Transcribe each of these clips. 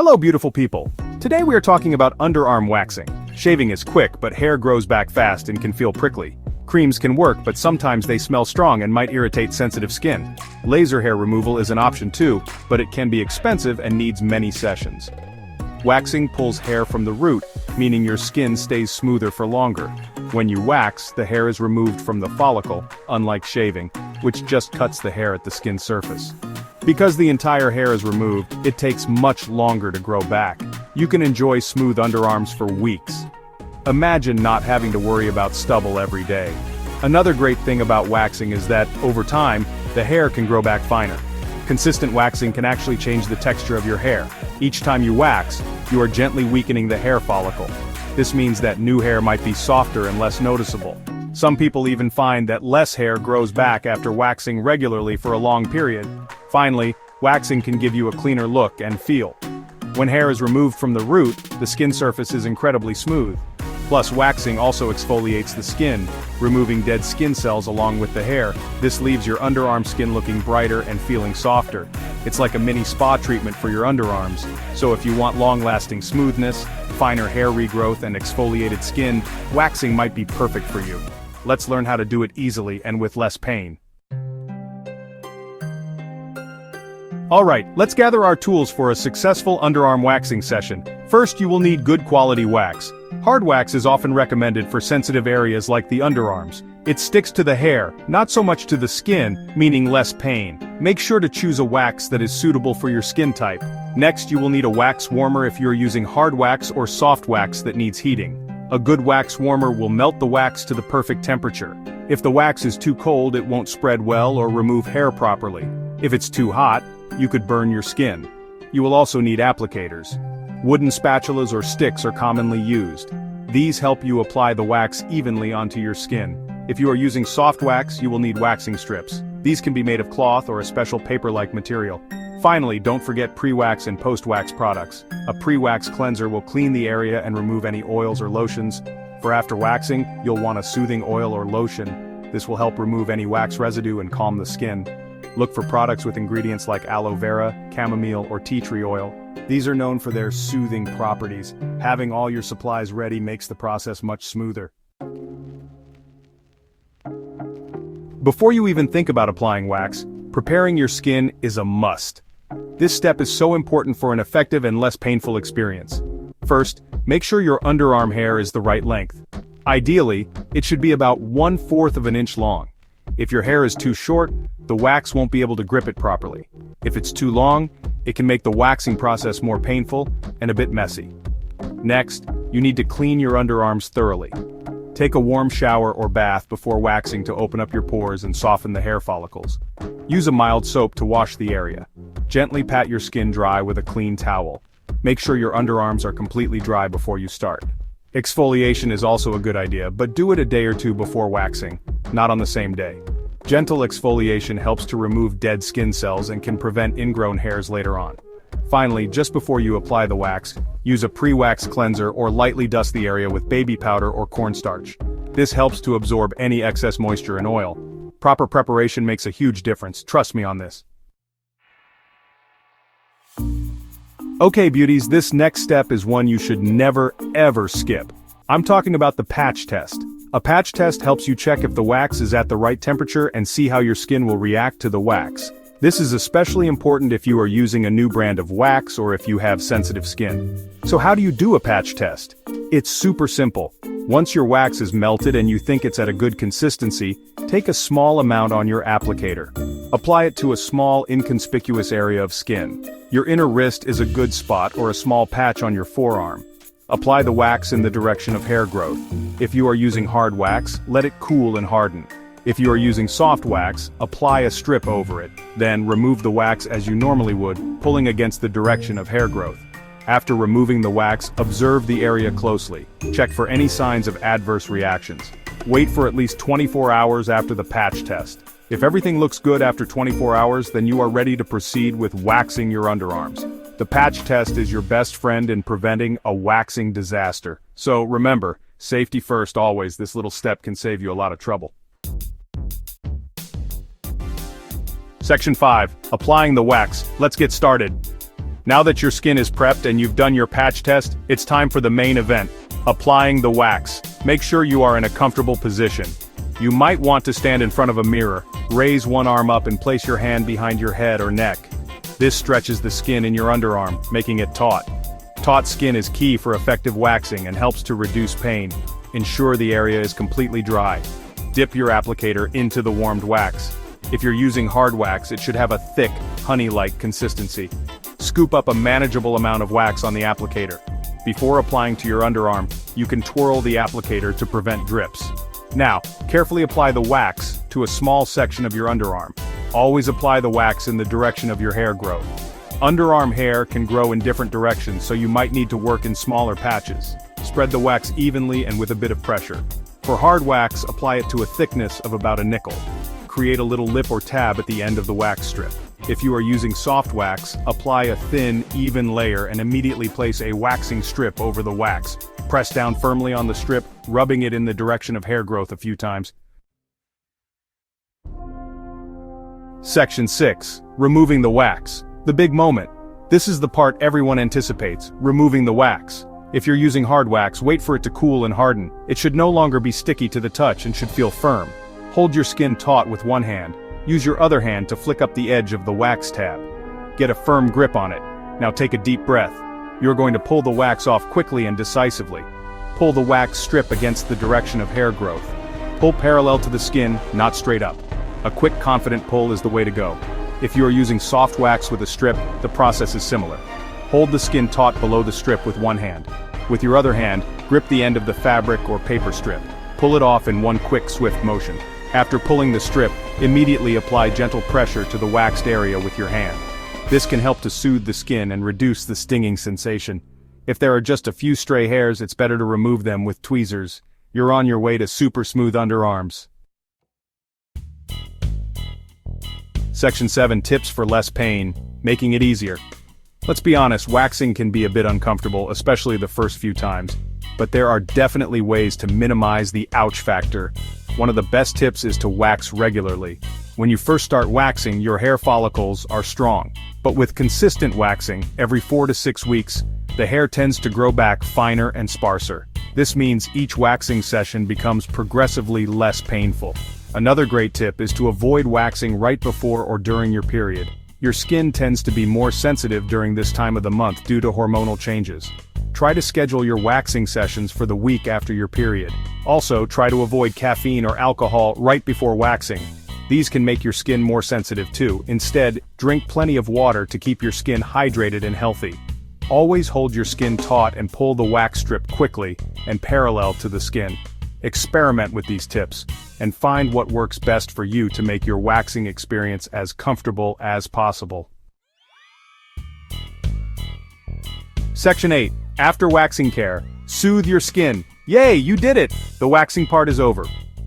Hello beautiful people. Today we are talking about underarm waxing. Shaving is quick, but hair grows back fast and can feel prickly. Creams can work, but sometimes they smell strong and might irritate sensitive skin. Laser hair removal is an option too, but it can be expensive and needs many sessions. Waxing pulls hair from the root, meaning your skin stays smoother for longer. When you wax, the hair is removed from the follicle, unlike shaving, which just cuts the hair at the skin surface. Because the entire hair is removed, it takes much longer to grow back. You can enjoy smooth underarms for weeks. Imagine not having to worry about stubble every day. Another great thing about waxing is that, over time, the hair can grow back finer. Consistent waxing can actually change the texture of your hair. Each time you wax, you are gently weakening the hair follicle. This means that new hair might be softer and less noticeable. Some people even find that less hair grows back after waxing regularly for a long period. Finally, waxing can give you a cleaner look and feel. When hair is removed from the root, the skin surface is incredibly smooth. Plus, waxing also exfoliates the skin, removing dead skin cells along with the hair. This leaves your underarm skin looking brighter and feeling softer. It's like a mini spa treatment for your underarms. So if you want long-lasting smoothness, finer hair regrowth and exfoliated skin, waxing might be perfect for you. Let's learn how to do it easily and with less pain. Alright, let's gather our tools for a successful underarm waxing session. First, you will need good quality wax. Hard wax is often recommended for sensitive areas like the underarms. It sticks to the hair, not so much to the skin, meaning less pain. Make sure to choose a wax that is suitable for your skin type. Next, you will need a wax warmer if you're using hard wax or soft wax that needs heating. A good wax warmer will melt the wax to the perfect temperature. If the wax is too cold, it won't spread well or remove hair properly. If it's too hot, you could burn your skin. You will also need applicators. Wooden spatulas or sticks are commonly used. These help you apply the wax evenly onto your skin. If you are using soft wax, you will need waxing strips. These can be made of cloth or a special paper-like material. Finally, don't forget pre-wax and post-wax products. A pre-wax cleanser will clean the area and remove any oils or lotions. For after waxing, you'll want a soothing oil or lotion. This will help remove any wax residue and calm the skin. Look for products with ingredients like aloe vera, chamomile, or tea tree oil. These are known for their soothing properties. Having all your supplies ready makes the process much smoother. Before you even think about applying wax, preparing your skin is a must. This step is so important for an effective and less painful experience. First, make sure your underarm hair is the right length. Ideally, it should be about 1/4 of an inch long. If your hair is too short, the wax won't be able to grip it properly. If it's too long, it can make the waxing process more painful and a bit messy. Next, you need to clean your underarms thoroughly. Take a warm shower or bath before waxing to open up your pores and soften the hair follicles. Use a mild soap to wash the area. Gently pat your skin dry with a clean towel. Make sure your underarms are completely dry before you start. Exfoliation is also a good idea, but do it a day or two before waxing, not on the same day. Gentle exfoliation helps to remove dead skin cells and can prevent ingrown hairs later on. Finally, just before you apply the wax, use a pre-wax cleanser or lightly dust the area with baby powder or cornstarch. This helps to absorb any excess moisture and oil. Proper preparation makes a huge difference, trust me on this. Okay beauties, this next step is one you should never ever skip. I'm talking about the patch test. A patch test helps you check if the wax is at the right temperature and see how your skin will react to the wax. This is especially important if you are using a new brand of wax or if you have sensitive skin. So how do you do a patch test? It's super simple. Once your wax is melted and you think it's at a good consistency, take a small amount on your applicator. Apply it to a small, inconspicuous area of skin. Your inner wrist is a good spot or a small patch on your forearm. Apply the wax in the direction of hair growth. If you are using hard wax, let it cool and harden. If you are using soft wax, apply a strip over it. Then remove the wax as you normally would, pulling against the direction of hair growth. After removing the wax, observe the area closely. Check for any signs of adverse reactions. Wait for at least 24 hours after the patch test. If everything looks good after 24 hours, then you are ready to proceed with waxing your underarms. The patch test is your best friend in preventing a waxing disaster. So remember, safety first always. This little step can save you a lot of trouble. Section 5. Applying the wax. Let's get started. Now that your skin is prepped and you've done your patch test, it's time for the main event, applying the wax. Make sure you are in a comfortable position. You might want to stand in front of a mirror, raise one arm up and place your hand behind your head or neck. This stretches the skin in your underarm, making it taut. Taut skin is key for effective waxing and helps to reduce pain. Ensure the area is completely dry. Dip your applicator into the warmed wax. If you're using hard wax, it should have a thick, honey-like consistency. Scoop up a manageable amount of wax on the applicator. Before applying to your underarm, you can twirl the applicator to prevent drips. Now, carefully apply the wax to a small section of your underarm. Always apply the wax in the direction of your hair growth. Underarm hair can grow in different directions, so you might need to work in smaller patches. Spread the wax evenly and with a bit of pressure. For hard wax, apply it to a thickness of about a nickel. Create a little lip or tab at the end of the wax strip. If you are using soft wax, apply a thin, even layer and immediately place a waxing strip over the wax. Press down firmly on the strip, rubbing it in the direction of hair growth a few times. Section 6. Removing the wax. The big moment. This is the part everyone anticipates, removing the wax. If you're using hard wax, wait for it to cool and harden. It should no longer be sticky to the touch and should feel firm. Hold your skin taut with one hand. Use your other hand to flick up the edge of the wax tab. Get a firm grip on it. Now take a deep breath. You're going to pull the wax off quickly and decisively. Pull the wax strip against the direction of hair growth. Pull parallel to the skin, not straight up. A quick, confident pull is the way to go. If you are using soft wax with a strip, the process is similar. Hold the skin taut below the strip with one hand. With your other hand, grip the end of the fabric or paper strip. Pull it off in one quick, swift motion. After pulling the strip, immediately apply gentle pressure to the waxed area with your hand. This can help to soothe the skin and reduce the stinging sensation. If there are just a few stray hairs, it's better to remove them with tweezers. You're on your way to super smooth underarms. Section 7. Tips for less pain, making it easier. Let's be honest, waxing can be a bit uncomfortable, especially the first few times. But there are definitely ways to minimize the ouch factor. One of the best tips is to wax regularly. When you first start waxing, your hair follicles are strong. But with consistent waxing, every 4 to 6 weeks, the hair tends to grow back finer and sparser. This means each waxing session becomes progressively less painful. Another great tip is to avoid waxing right before or during your period. Your skin tends to be more sensitive during this time of the month due to hormonal changes. Try to schedule your waxing sessions for the week after your period. Also, try to avoid caffeine or alcohol right before waxing. These can make your skin more sensitive too. Instead, drink plenty of water to keep your skin hydrated and healthy. Always hold your skin taut and pull the wax strip quickly and parallel to the skin. Experiment with these tips and find what works best for you to make your waxing experience as comfortable as possible. Section 8. After waxing care, soothe your skin. Yay, you did it! The waxing part is over.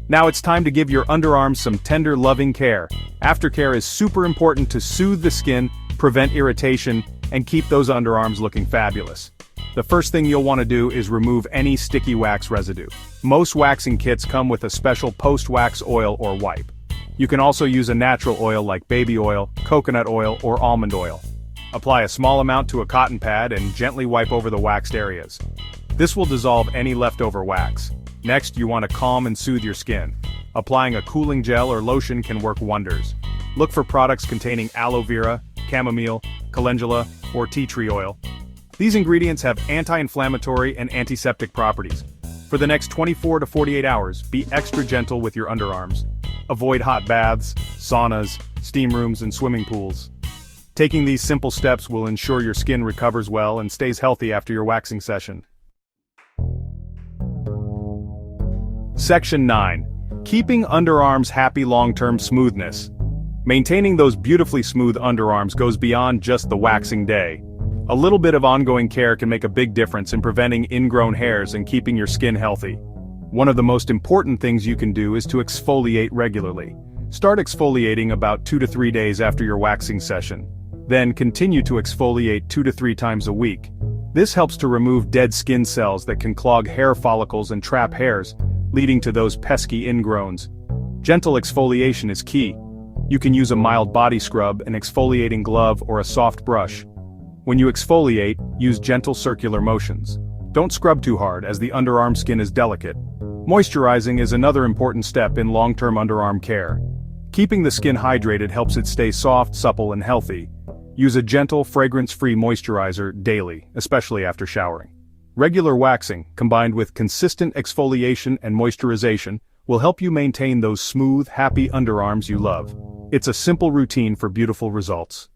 Now it's time to give your underarms some tender, loving care. Aftercare is super important to soothe the skin, prevent irritation, and keep those underarms looking fabulous. The first thing you'll want to do is remove any sticky wax residue. Most waxing kits come with a special post-wax oil or wipe. You can also use a natural oil like baby oil, coconut oil, or almond oil. Apply a small amount to a cotton pad and gently wipe over the waxed areas. This will dissolve any leftover wax. Next, you want to calm and soothe your skin. Applying a cooling gel or lotion can work wonders. Look for products containing aloe vera, chamomile, calendula, or tea tree oil. These ingredients have anti-inflammatory and antiseptic properties. For the next 24 to 48 hours, be extra gentle with your underarms. Avoid hot baths, saunas, steam rooms, and swimming pools. Taking these simple steps will ensure your skin recovers well and stays healthy after your waxing session. Section 9. Keeping underarms happy long-term smoothness. Maintaining those beautifully smooth underarms goes beyond just the waxing day. A little bit of ongoing care can make a big difference in preventing ingrown hairs and keeping your skin healthy. One of the most important things you can do is to exfoliate regularly. Start exfoliating about 2 to 3 days after your waxing session. Then continue to exfoliate 2 to 3 times a week. This helps to remove dead skin cells that can clog hair follicles and trap hairs, leading to those pesky ingrowns. Gentle exfoliation is key. You can use a mild body scrub, an exfoliating glove, or a soft brush. When you exfoliate, use gentle circular motions. Don't scrub too hard as the underarm skin is delicate. Moisturizing is another important step in long-term underarm care. Keeping the skin hydrated helps it stay soft, supple, and healthy. Use a gentle, fragrance-free moisturizer daily, especially after showering. Regular waxing, combined with consistent exfoliation and moisturization, will help you maintain those smooth, happy underarms you love. It's a simple routine for beautiful results.